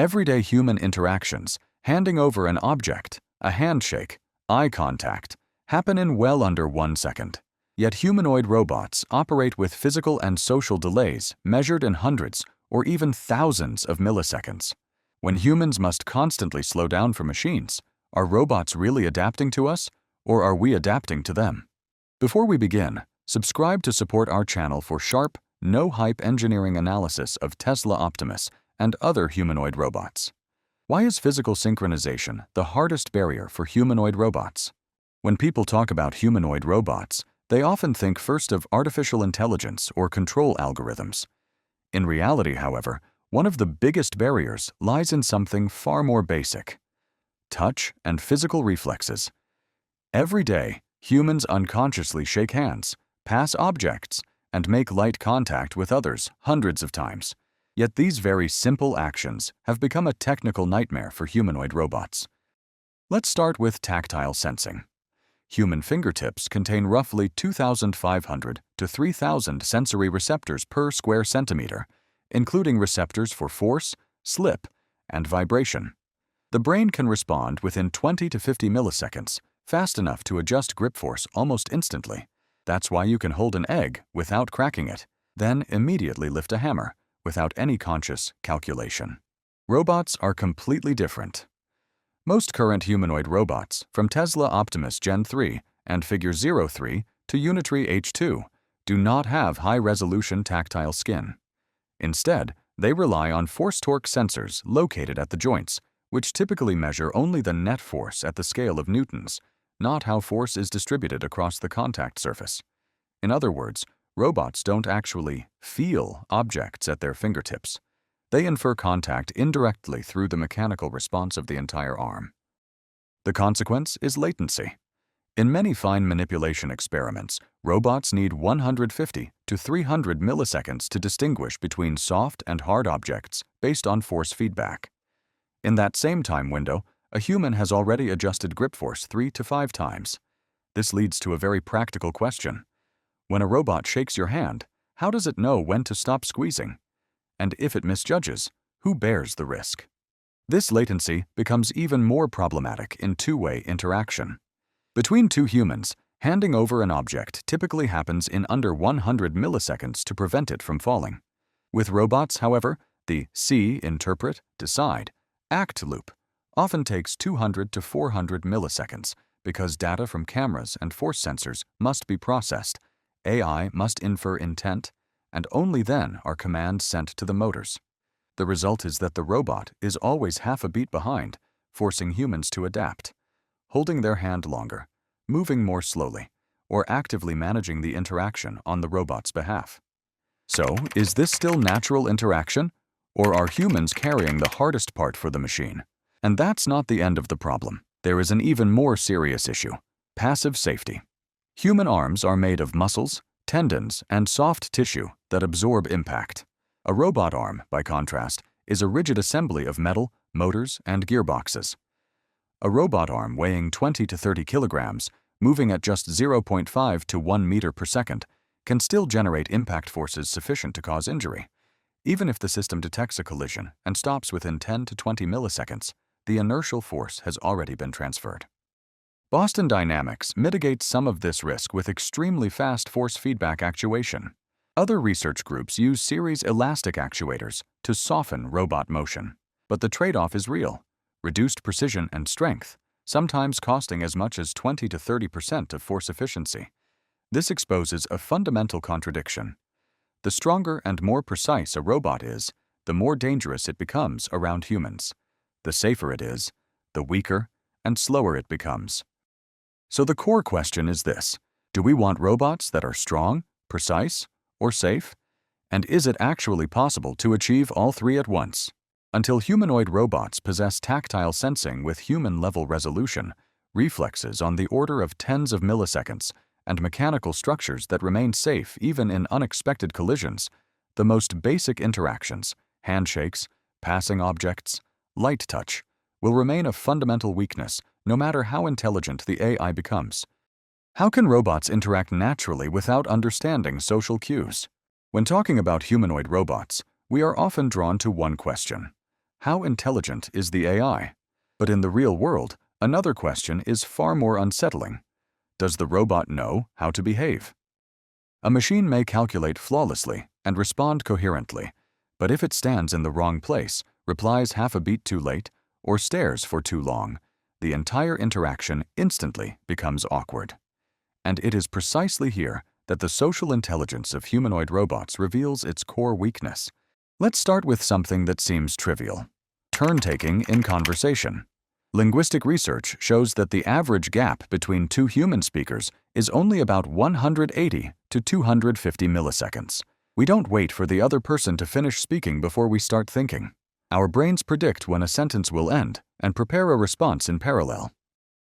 Everyday human interactions, handing over an object, a handshake, eye contact, happen in well under 1 second. Yet humanoid robots operate with physical and social delays measured in hundreds or even thousands of milliseconds. When humans must constantly slow down for machines, are robots really adapting to us, or are we adapting to them? Before we begin, subscribe to support our channel for sharp, no-hype engineering analysis of Tesla Optimus and other humanoid robots. Why is physical synchronization the hardest barrier for humanoid robots? When people talk about humanoid robots, they often think first of artificial intelligence or control algorithms. In reality, however, one of the biggest barriers lies in something far more basic: touch and physical reflexes. Every day, humans unconsciously shake hands, pass objects, and make light contact with others hundreds of times. Yet these very simple actions have become a technical nightmare for humanoid robots. Let's start with tactile sensing. Human fingertips contain roughly 2,500 to 3,000 sensory receptors per square centimeter, including receptors for force, slip, and vibration. The brain can respond within 20 to 50 milliseconds, fast enough to adjust grip force almost instantly. That's why you can hold an egg without cracking it, then immediately lift a hammer without any conscious calculation. Robots are completely different. Most current humanoid robots, from Tesla Optimus Gen 3 and Figure 03 to Unitree H2, do not have high-resolution tactile skin. Instead, they rely on force-torque sensors located at the joints, which typically measure only the net force at the scale of newtons, not how force is distributed across the contact surface. In other words, robots don't actually feel objects at their fingertips. They infer contact indirectly through the mechanical response of the entire arm. The consequence is latency. In many fine manipulation experiments, robots need 150 to 300 milliseconds to distinguish between soft and hard objects based on force feedback. In that same time window, a human has already adjusted grip force 3 to 5 times. This leads to a very practical question. When a robot shakes your hand, how does it know when to stop squeezing? And if it misjudges, who bears the risk? This latency becomes even more problematic in two-way interaction. Between two humans, handing over an object typically happens in under 100 milliseconds to prevent it from falling. With robots, however, the see, interpret, decide, act loop often takes 200 to 400 milliseconds because data from cameras and force sensors must be processed, AI must infer intent, and only then are commands sent to the motors. The result is that the robot is always half a beat behind, forcing humans to adapt, holding their hand longer, moving more slowly, or actively managing the interaction on the robot's behalf. So, is this still natural interaction, or are humans carrying the hardest part for the machine? And that's not the end of the problem. There is an even more serious issue: passive safety. Human arms are made of muscles, tendons, and soft tissue that absorb impact. A robot arm, by contrast, is a rigid assembly of metal, motors, and gearboxes. A robot arm weighing 20 to 30 kilograms, moving at just 0.5 to 1 meter per second, can still generate impact forces sufficient to cause injury. Even if the system detects a collision and stops within 10 to 20 milliseconds, the inertial force has already been transferred. Boston Dynamics mitigates some of this risk with extremely fast force feedback actuation. Other research groups use series elastic actuators to soften robot motion. But the trade-off is real: reduced precision and strength, sometimes costing as much as 20 to 30% of force efficiency. This exposes a fundamental contradiction. The stronger and more precise a robot is, the more dangerous it becomes around humans. The safer it is, the weaker and slower it becomes. So the core question is this: do we want robots that are strong, precise, or safe? And is it actually possible to achieve all three at once? Until humanoid robots possess tactile sensing with human-level resolution, reflexes on the order of tens of milliseconds, and mechanical structures that remain safe even in unexpected collisions, the most basic interactions, handshakes, passing objects, light touch, will remain a fundamental weakness no matter how intelligent the AI becomes. How can robots interact naturally without understanding social cues? When talking about humanoid robots, we are often drawn to one question: how intelligent is the AI? But in the real world, another question is far more unsettling. Does the robot know how to behave? A machine may calculate flawlessly and respond coherently, but if it stands in the wrong place, replies half a beat too late, or stares for too long, the entire interaction instantly becomes awkward. And it is precisely here that the social intelligence of humanoid robots reveals its core weakness. Let's start with something that seems trivial: turn-taking in conversation. Linguistic research shows that the average gap between two human speakers is only about 180 to 250 milliseconds. We don't wait for the other person to finish speaking before we start thinking. Our brains predict when a sentence will end and prepare a response in parallel.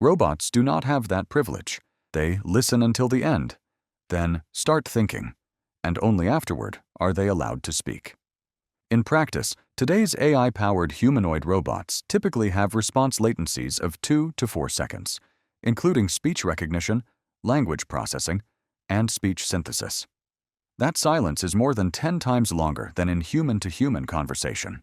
Robots do not have that privilege. They listen until the end, then start thinking, and only afterward are they allowed to speak. In practice, today's AI-powered humanoid robots typically have response latencies of 2 to 4 seconds, including speech recognition, language processing, and speech synthesis. That silence is more than 10 times longer than in human-to-human conversation.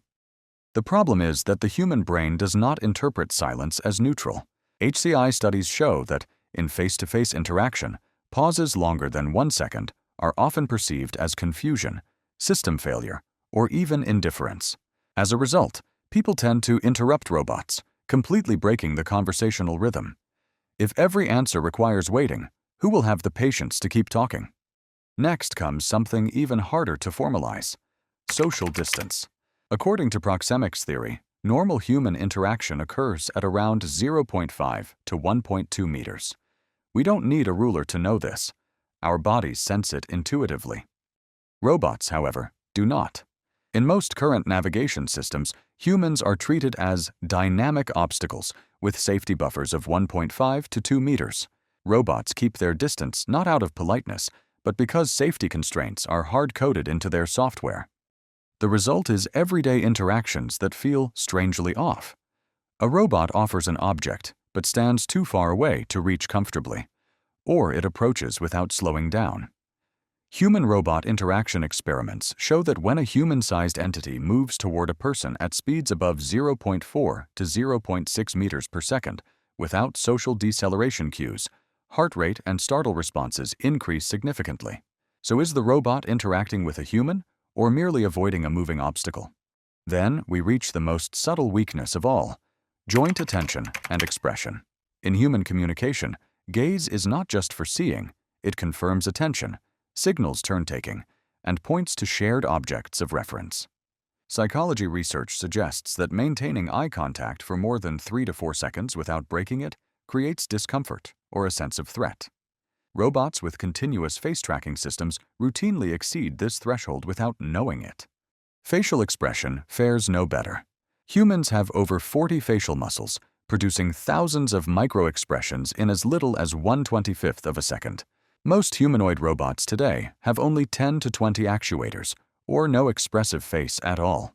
The problem is that the human brain does not interpret silence as neutral. HCI studies show that, in face-to-face interaction, pauses longer than 1 second are often perceived as confusion, system failure, or even indifference. As a result, people tend to interrupt robots, completely breaking the conversational rhythm. If every answer requires waiting, who will have the patience to keep talking? Next comes something even harder to formalize: social distance. According to proxemics theory, normal human interaction occurs at around 0.5 to 1.2 meters. We don't need a ruler to know this. Our bodies sense it intuitively. Robots, however, do not. In most current navigation systems, humans are treated as dynamic obstacles with safety buffers of 1.5 to 2 meters. Robots keep their distance not out of politeness, but because safety constraints are hard-coded into their software. The result is everyday interactions that feel strangely off. A robot offers an object, but stands too far away to reach comfortably, or it approaches without slowing down. Human-robot interaction experiments show that when a human-sized entity moves toward a person at speeds above 0.4 to 0.6 meters per second without social deceleration cues, heart rate and startle responses increase significantly. So is the robot interacting with a human, or merely avoiding a moving obstacle? Then we reach the most subtle weakness of all: joint attention and expression. In human communication, gaze is not just for seeing, it confirms attention, signals turn-taking, and points to shared objects of reference. Psychology research suggests that maintaining eye contact for more than 3 to 4 seconds without breaking it creates discomfort or a sense of threat. Robots with continuous face-tracking systems routinely exceed this threshold without knowing it. Facial expression fares no better. Humans have over 40 facial muscles, producing thousands of micro-expressions in as little as 1/25th of a second. Most humanoid robots today have only 10 to 20 actuators, or no expressive face at all.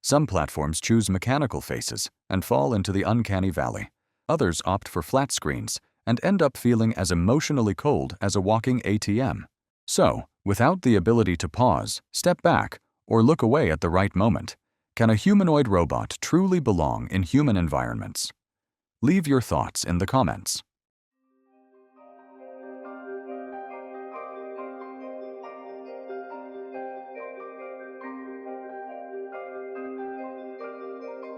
Some platforms choose mechanical faces and fall into the uncanny valley. Others opt for flat screens and end up feeling as emotionally cold as a walking ATM. So, without the ability to pause, step back, or look away at the right moment, can a humanoid robot truly belong in human environments? Leave your thoughts in the comments.